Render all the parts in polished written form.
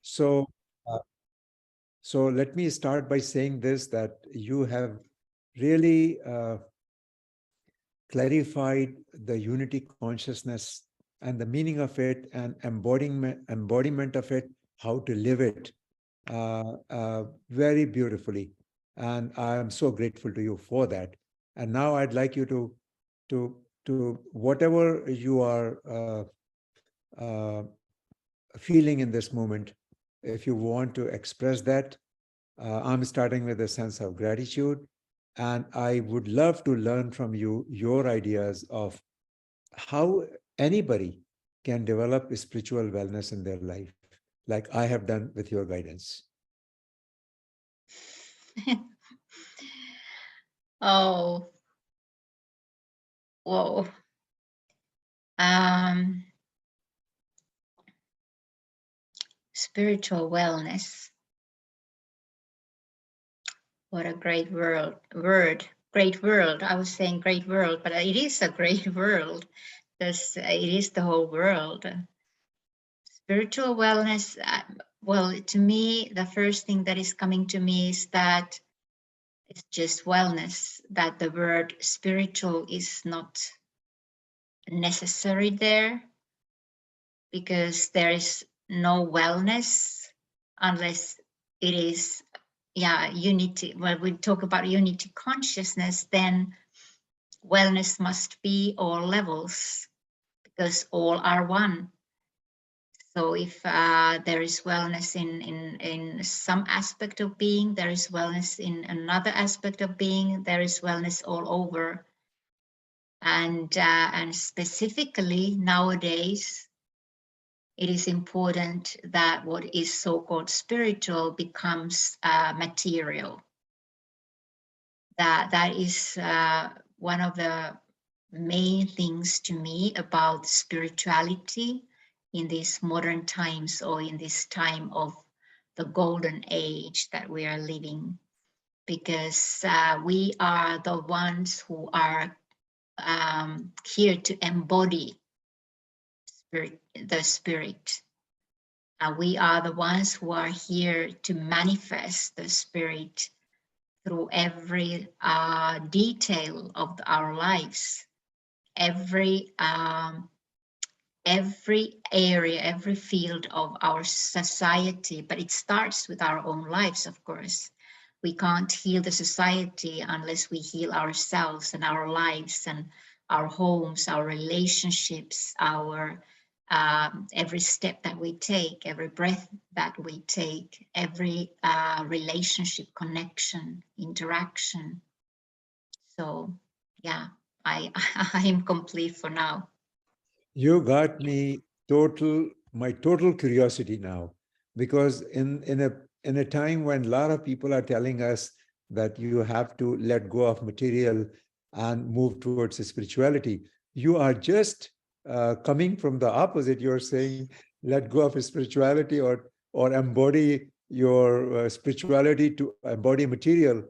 So, uh, so let me start by saying this, that you have really clarified the unity consciousness and the meaning of it and embodiment of it, how to live it very beautifully. And I am so grateful to you for that. And now I'd like you to, whatever you are uh, feeling in this moment, if you want to express that, I'm starting with a sense of gratitude. And I would love to learn from you your ideas of how anybody can develop spiritual wellness in their life, like I have done with your guidance. Oh, whoa. Spiritual wellness. What a great word. Great world. I was saying great world, but it is a great world. It is the whole world. Spiritual wellness, well, to me, the first thing that is coming to me is that it's just wellness, that the word spiritual is not necessary there, because there is no wellness unless it is, yeah, unity. When we talk about unity consciousness, then wellness must be all levels, because all are one. So if there is wellness in some aspect of being, there is wellness in another aspect of being, there is wellness all over. And specifically nowadays, it is important that what is so-called spiritual becomes material. That is one of the main things to me about spirituality in these modern times, or in this time of the golden age that we are living, because we are the ones who are here to embody the spirit. We are the ones who are here to manifest the spirit through every detail of our lives, every area, every field of our society. But it starts with our own lives, of course. We can't heal the society unless we heal ourselves and our lives and our homes, our relationships, our every step that we take, every breath that we take, every relationship, connection, interaction. So yeah, I am complete for now. You got me my total curiosity now, because in a time when a lot of people are telling us that you have to let go of material and move towards spirituality, you are just coming from the opposite. You're saying let go of spirituality, or embody your spirituality to embody material.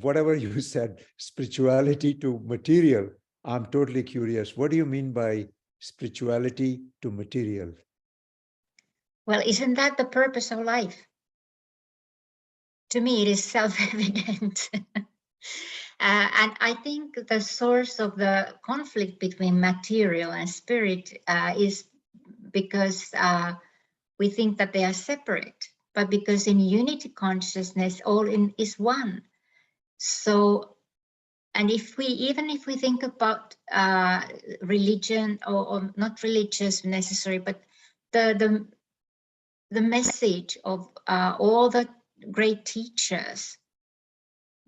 Whatever you said, spirituality to material. I'm totally curious. What do you mean by spirituality to material? Well, isn't that the purpose of life? To me, it is self-evident. And I think the source of the conflict between material and spirit is because we think that they are separate, but because in unity consciousness, all is one. So, and even if we think about religion, or not religious necessary, but the message of all the great teachers,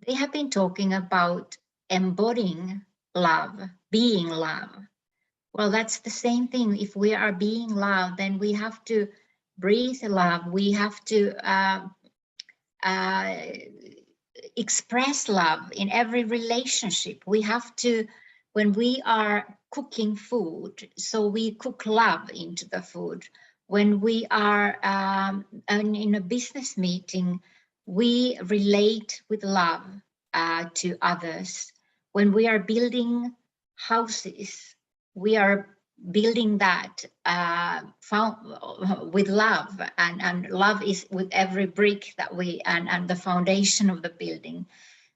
they have been talking about embodying love, being love. Well, that's the same thing. If we are being love, then we have to breathe love. We have to express love in every relationship. We have to, when we are cooking food, so we cook love into the food. When we are in a business meeting, we relate with love to others. When we are building houses, we are building that with love, and love is with every brick that we, and the foundation of the building.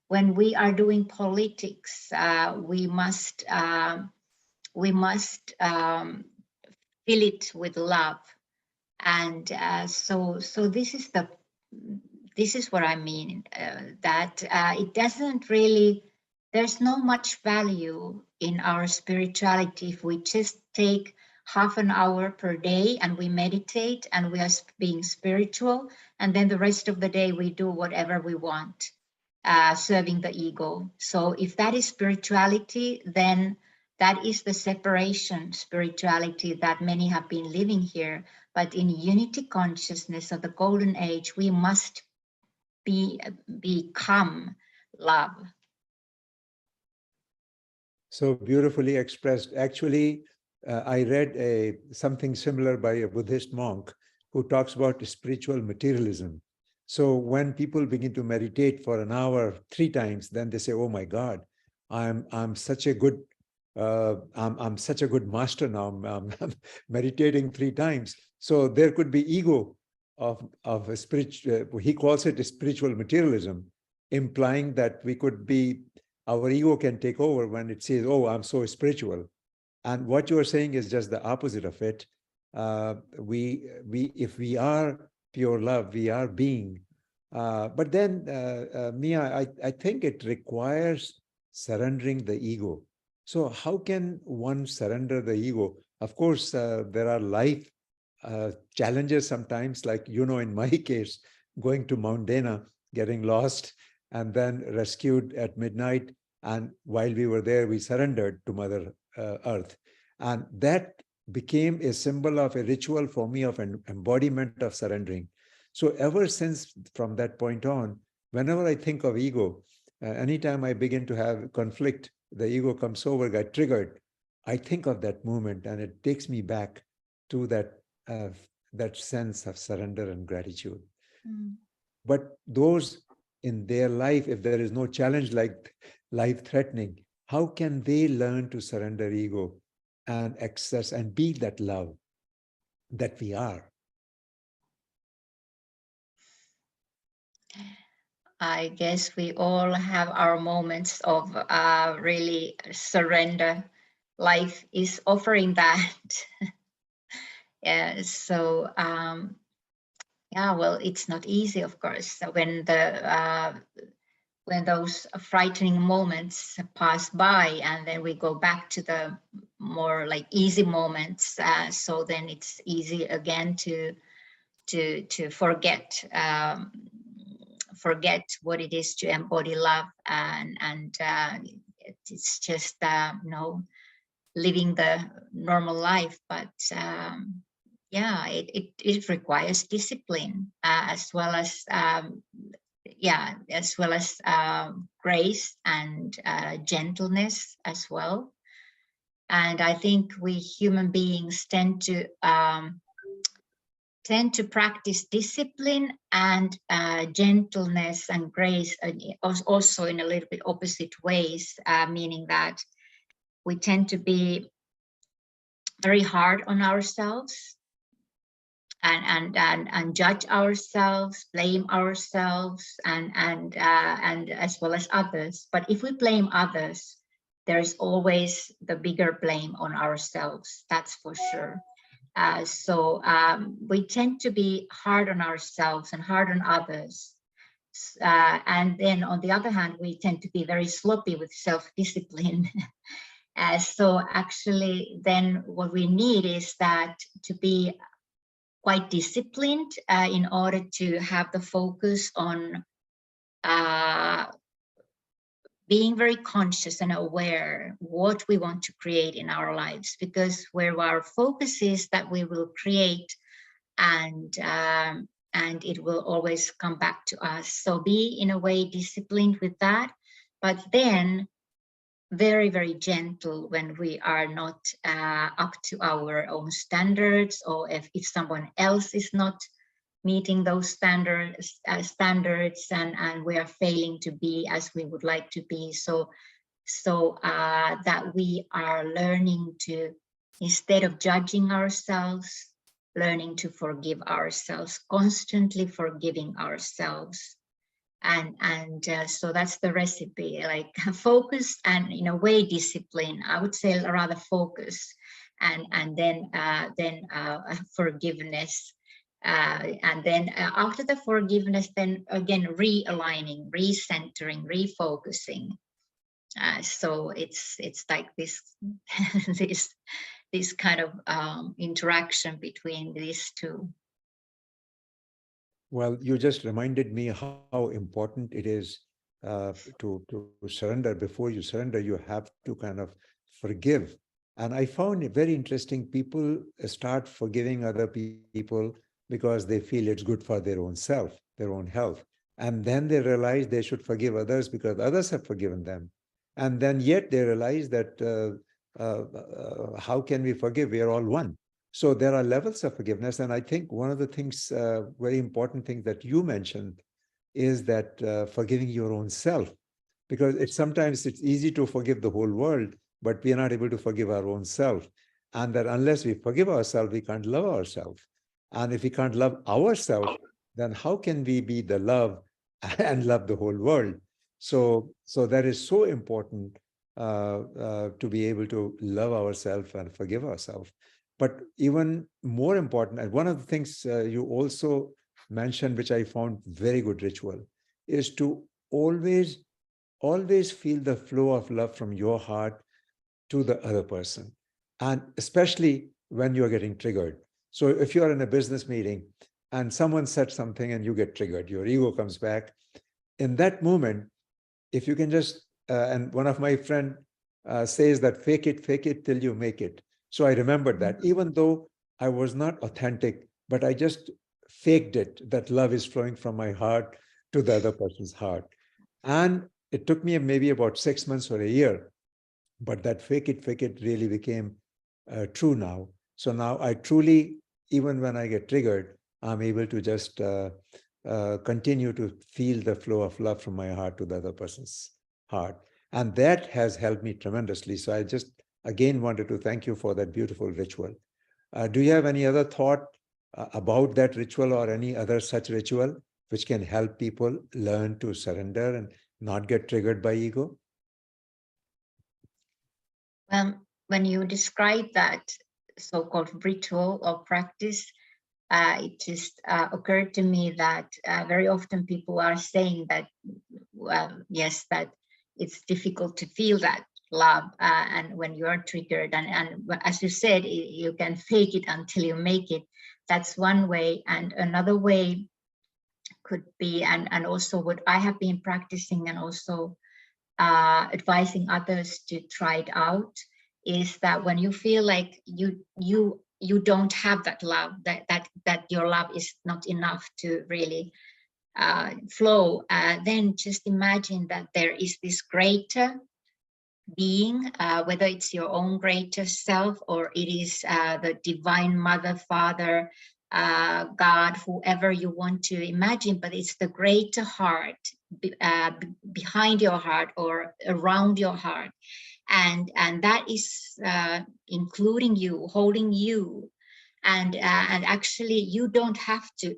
When we are doing politics, we must fill it with love. And so this is what I mean, that it doesn't really, there's no much value in our spirituality if we just take half an hour per day and we meditate and we are being spiritual, and then the rest of the day we do whatever we want, serving the ego. So if that is spirituality, then that is the separation spirituality that many have been living here. But in unity consciousness of the golden age, we must become love. So beautifully expressed. Actually, I read something similar by a Buddhist monk who talks about spiritual materialism. So when people begin to meditate for an hour 3 times, then they say, "Oh my God, I'm such a good I'm such a good master now. I'm meditating 3 times." So there could be ego of a spiritual. He calls it spiritual materialism, implying that we could be, our ego can take over when it says, "Oh, I'm so spiritual." And what you are saying is just the opposite of it. If we are pure love, we are being. But then, Mia, I think it requires surrendering the ego. So how can one surrender the ego? Of course, there are life challenges sometimes, like, in my case, going to Mount Dana, getting lost, and then rescued at midnight. And while we were there, we surrendered to Mother Earth. And that became a symbol of a ritual for me of an embodiment of surrendering. So ever since, from that point on, whenever I think of ego, anytime I begin to have conflict, the ego comes over, got triggered, I think of that moment, and it takes me back to that sense of surrender and gratitude. Mm. But those in their life, if there is no challenge like life threatening, how can they learn to surrender ego and access and be that love that we are? I guess we all have our moments of really surrender. Life is offering that. Yeah, so yeah, well, it's not easy, of course, when those frightening moments pass by, and then we go back to the more like easy moments. So then it's easy again to forget forget what it is to embody love, and it's just living the normal life. But yeah, it requires discipline, as well as grace and gentleness as well. And I think we human beings tend to practice discipline and gentleness and grace, also in a little bit opposite ways, meaning that we tend to be very hard on ourselves, and judge ourselves, blame ourselves, and as well as others. But if we blame others, there is always the bigger blame on ourselves, that's for sure. So we tend to be hard on ourselves and hard on others. And then on the other hand, we tend to be very sloppy with self-discipline. So actually, then what we need is that to be quite disciplined in order to have the focus on being very conscious and aware what we want to create in our lives, because where our focus is, that we will create, and it will always come back to us. So be in a way disciplined with that, but then very, very gentle when we are not up to our own standards, or if someone else is not meeting those standards, and we are failing to be as we would like to be. So that we are learning to Instead of judging ourselves, learning to forgive ourselves, constantly forgiving ourselves. And so that's the recipe, like focus and in a way discipline. I would say rather focus, and then forgiveness, and then after the forgiveness, then again realigning, recentering, refocusing. So it's like this this this kind of interaction between these two. Well, you just reminded me how important it is to surrender. Before you surrender, you have to kind of forgive. And I found it very interesting. People start forgiving other people because they feel it's good for their own self, their own health. And then they realize they should forgive others because others have forgiven them. And then yet they realize that how can we forgive? We are all one. So there are levels of forgiveness. And I think one of the things, very important things that you mentioned is that forgiving your own self, because sometimes it's easy to forgive the whole world, but we are not able to forgive our own self. And that unless we forgive ourselves, we can't love ourselves. And if we can't love ourselves, then how can we be the love and love the whole world? So that is so important to be able to love ourselves and forgive ourselves. But even more important, and one of the things you also mentioned, which I found very good ritual, is to always feel the flow of love from your heart to the other person. And especially when you're getting triggered. So if you're in a business meeting and someone said something and you get triggered, your ego comes back. In that moment, if you can just and one of my friend says that fake it till you make it. So I remembered that even though I was not authentic, but I just faked it, that love is flowing from my heart to the other person's heart. And it took me maybe about 6 months or a year, but that fake it really became true now. So now I truly, even when I get triggered, I'm able to just continue to feel the flow of love from my heart to the other person's heart. And that has helped me tremendously. So I just again wanted to thank you for that beautiful ritual. Do you have any other thought about that ritual or any other such ritual which can help people learn to surrender and not get triggered by ego? When you describe that so-called ritual or practice, it just occurred to me that very often people are saying that, yes, that it's difficult to feel that love, and when you are triggered, and as you said, you can fake it until you make it. That's one way, and another way could be, and also what I have been practicing and also advising others to try it out, is that when you feel like you don't have that love, that your love is not enough to really flow, then just imagine that there is this greater being, whether it's your own greater self or it is the divine mother, father, God, whoever you want to imagine, but it's the greater heart behind your heart or around your heart, and that is including you, holding you, and actually you don't have to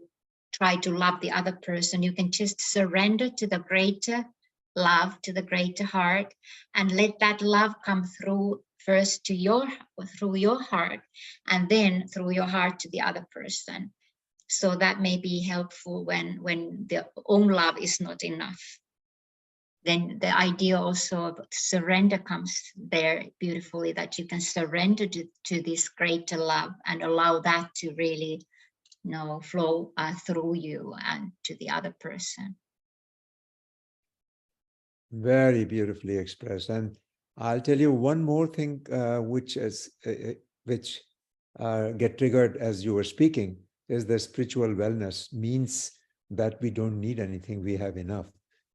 try to love the other person. You can just surrender to the greater love, to the greater heart, and let that love come through first to through your heart, and then through your heart to the other person. So that may be helpful when the own love is not enough. Then the idea also of surrender comes there beautifully, that you can surrender to this greater love and allow that to really flow through you and to the other person. Very beautifully expressed. And I'll tell you one more thing, which get triggered as you were speaking, is the spiritual wellness means that we don't need anything, we have enough.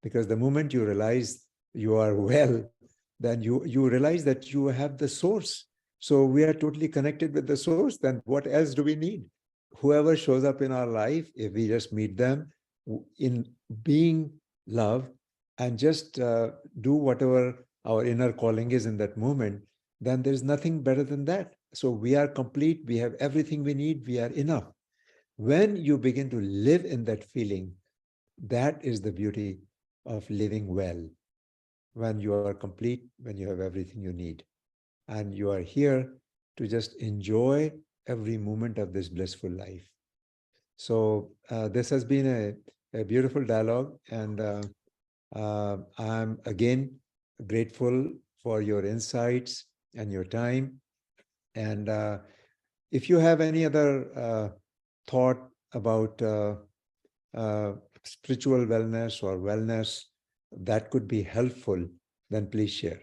Because the moment you realize you are well, then you realize that you have the source. So we are totally connected with the source. Then what else do we need? Whoever shows up in our life, if we just meet them in being love and just do whatever our inner calling is in that moment, then there's nothing better than that. So we are complete. We have everything we need. We are enough. When you begin to live in that feeling, that is the beauty of living well. When you are complete, when you have everything you need, and you are here to just enjoy every moment of this blissful life. So this has been a beautiful dialogue, and I'm again grateful for your insights and your time. And if you have any other thought about spiritual wellness or wellness that could be helpful, then please share.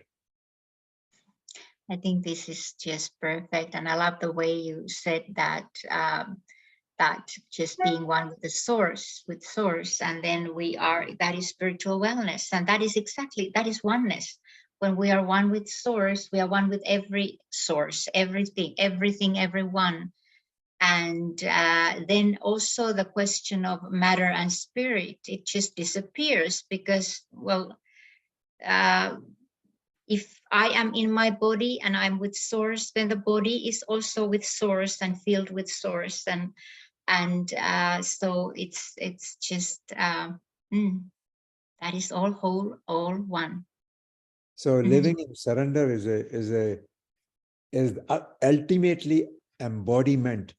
I think this is just perfect, and I love the way you said that. That just being one with the source, with source, and then we are, that is spiritual wellness, and that is exactly, that is oneness. When we are one with source, we are one with every source, everything, everyone. And then also the question of matter and spirit, it just disappears, because, well, if I am in my body and I'm with source, then the body is also with source and filled with source, and so it's just that is all whole, all one. So living in surrender is ultimately embodiment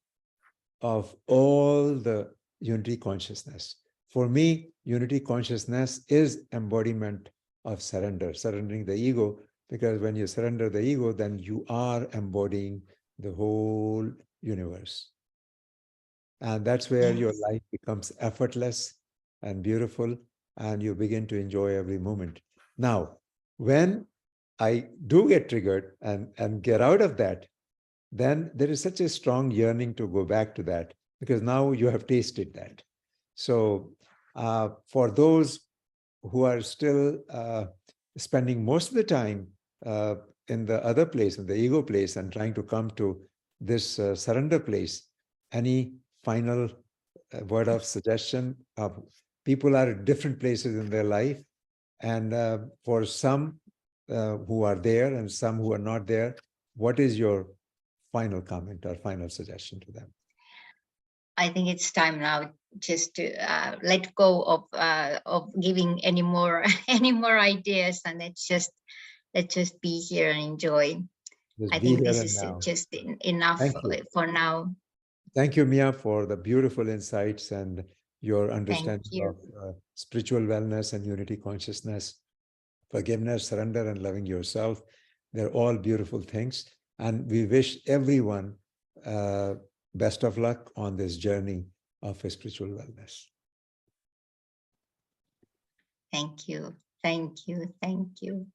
of all the unity consciousness. For me, unity consciousness is embodiment of surrender, surrendering the ego, because when you surrender the ego, then you are embodying the whole universe. And that's where your Yes. life becomes effortless and beautiful, and you begin to enjoy every moment. Now, when I do get triggered and get out of that, then there is such a strong yearning to go back to that, because now you have tasted that. So for those who are still spending most of the time in the other place, in the ego place, and trying to come to this surrender place, any final word of suggestion? People are at different places in their life, and for some who are there and some who are not there, what is your final comment or final suggestion to them? I think it's time now just to let go of giving any more any more ideas, and let's just be here and enjoy. Just I be think here this and is now. just enough Thank you. for now. Thank you, Mia, for the beautiful insights and your Thank understanding you. of spiritual wellness and unity consciousness, forgiveness, surrender, and loving yourself. They're all beautiful things. And we wish everyone best of luck on this journey of spiritual wellness. Thank you. Thank you. Thank you.